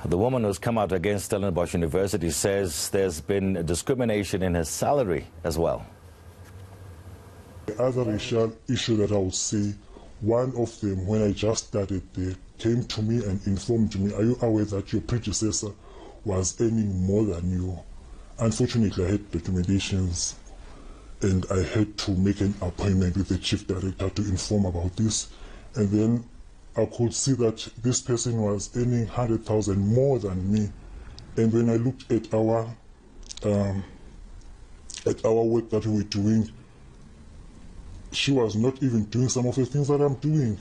The woman who's come out against Stellenbosch University says there's been discrimination in her salary as well. The other racial issue that I would say, one of them, when I just started there, came to me and informed me, are you aware that your predecessor was earning more than you? Unfortunately, I had documentations and I had to make an appointment with the chief director to inform about this. And then I could see that this person was earning 100,000 more than me. And when I looked at our work that we were doing, she was not even doing some of the things that I'm doing.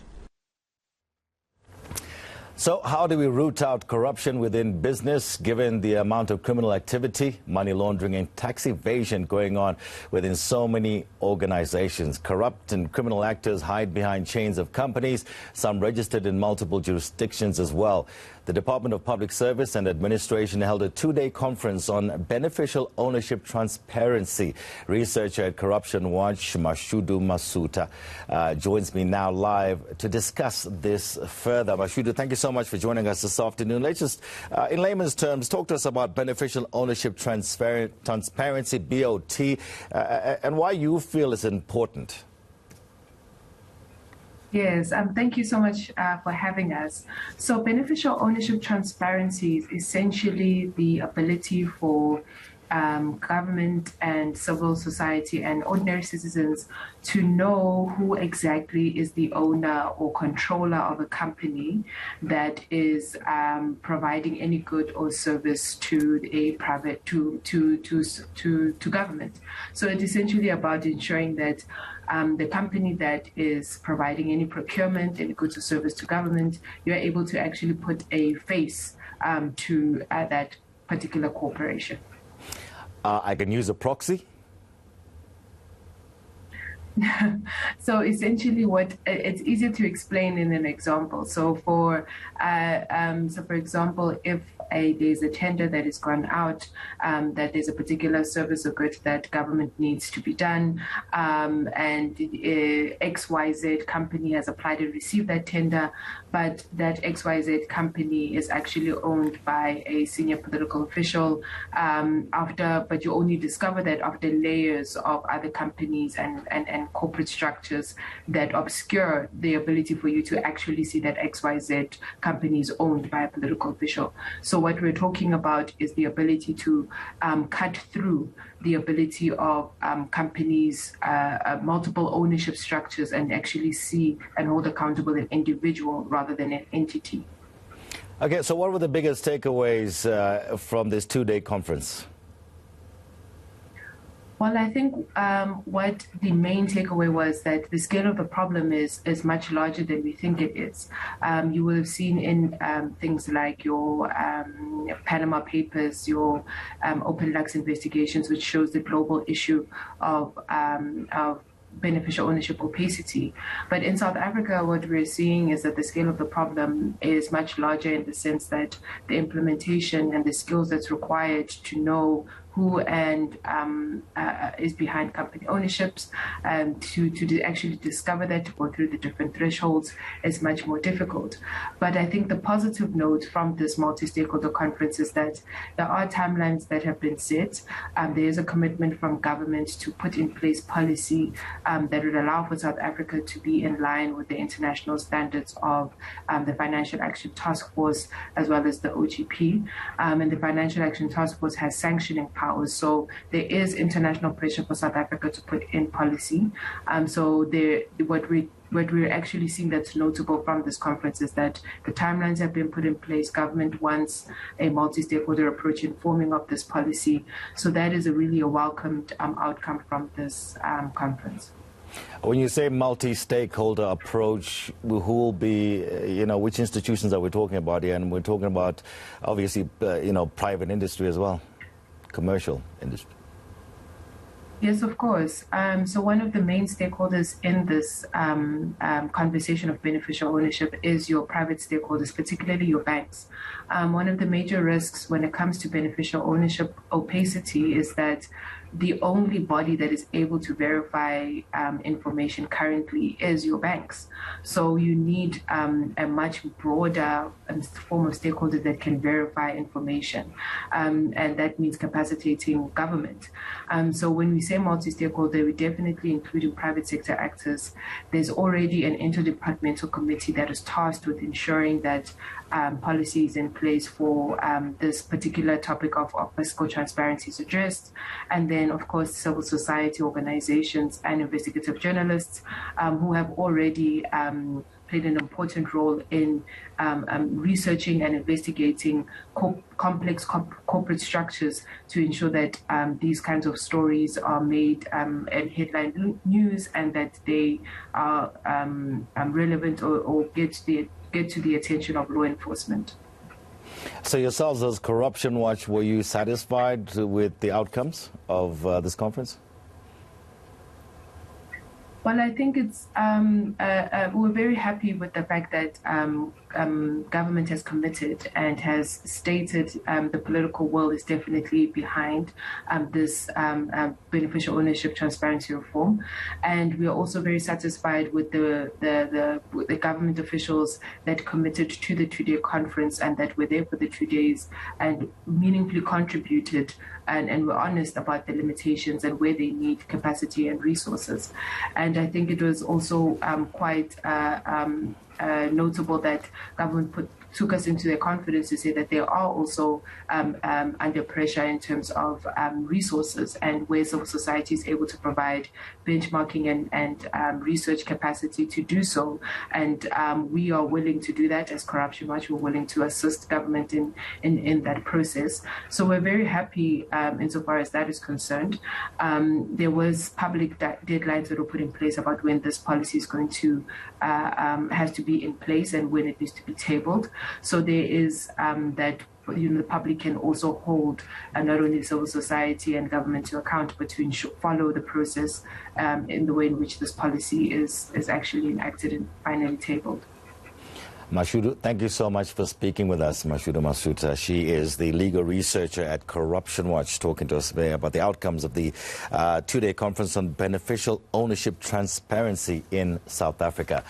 So how do we root out corruption within business, given the amount of criminal activity, money laundering and tax evasion going on within so many organizations? Corrupt and criminal actors hide behind chains of companies, some registered in multiple jurisdictions as well. The Department of Public Service and Administration held a two-day conference on beneficial ownership transparency. Researcher at Corruption Watch Mashudu Masutha joins me now live to discuss this further. Mashudu, thank you so much for joining us this afternoon. Let's just, in layman's terms, talk to us about beneficial ownership transparency, BOT, and why you feel it's important. Yes, thank you so much for having us. So beneficial ownership transparency is essentially the ability for government and civil society and ordinary citizens to know who exactly is the owner or controller of a company that is providing any good or service to a private to government. So it's essentially about ensuring that the company that is providing any procurement, any goods or service to government, you're able to actually put a face to that particular corporation. I can use a proxy? So essentially, it's easier to explain in an example. So for example, if there's a tender that is gone out, that there's a particular service or good that government needs to be done, and XYZ company has applied and received that tender, but that XYZ company is actually owned by a senior political official. But you only discover that after layers of other companies and corporate structures that obscure the ability for you to actually see that XYZ company is owned by a political official. So what we're talking about is the ability to cut through the ability of companies, multiple ownership structures, and actually see and hold accountable an individual rather than an entity. Okay, so what were the biggest takeaways from this two-day conference? Well, I think what the main takeaway was that the scale of the problem is much larger than we think it is. You will have seen in things like your Panama Papers, your Open Lux investigations, which shows the global issue of beneficial ownership opacity. But in South Africa, what we're seeing is that the scale of the problem is much larger in the sense that the implementation and the skills that's required to know who and is behind company ownerships, to actually discover that, to go through the different thresholds is much more difficult. But I think the positive note from this multi-stakeholder conference is that there are timelines that have been set. There is a commitment from government to put in place policy that would allow for South Africa to be in line with the international standards of the Financial Action Task Force as well as the OGP. And the Financial Action Task Force has sanctioning powers. So there is international pressure for South Africa to put in policy. So what we're actually seeing that's notable from this conference is that the timelines have been put in place. Government wants a multi-stakeholder approach in forming of this policy. So that is really a welcomed outcome from this conference. When you say multi-stakeholder approach, who will be, which institutions are we talking about here? And we're talking about, obviously, private industry as well, commercial industry. Yes, of course. So one of the main stakeholders in this conversation of beneficial ownership is your private stakeholders, particularly your banks. One of the major risks when it comes to beneficial ownership opacity is that the only body that is able to verify information currently is your banks. So you need a much broader form of stakeholders that can verify information, and that means capacitating government. So when we say multi-stakeholder, we definitely including private sector actors. There's already an interdepartmental committee that is tasked with ensuring that policy is in place for this particular topic of fiscal transparency is addressed. And then, of course, civil society organizations and investigative journalists who have already played an important role in researching and investigating complex corporate structures to ensure that these kinds of stories are made and headline news, and that they are relevant or get to the attention of law enforcement. So yourselves as Corruption Watch, were you satisfied with the outcomes of this conference? Well, I think it's we're very happy with the fact that government has committed and has stated the political will is definitely behind this beneficial ownership transparency reform, and we are also very satisfied with the government officials that committed to the 2-day conference and that were there for the 2 days and meaningfully contributed and were honest about the limitations and where they need capacity and resources. And I think it was also quite notable that government took us into their confidence to say that they are also under pressure in terms of resources and where civil society is able to provide benchmarking and research capacity to do so. And we are willing to do that as Corruption Watch. We're willing to assist government in that process. So we're very happy insofar as that is concerned. There was public deadlines that were put in place about when this policy is going to has to be in place and when it needs to be tabled. So there is that the public can also hold not only civil society and government to account, but to follow the process in the way in which this policy is actually enacted and finally tabled. Mashudu, thank you so much for speaking with us, Mashudu Masutha. She is the legal researcher at Corruption Watch, talking to us today about the outcomes of the 2-day conference on beneficial ownership transparency in South Africa.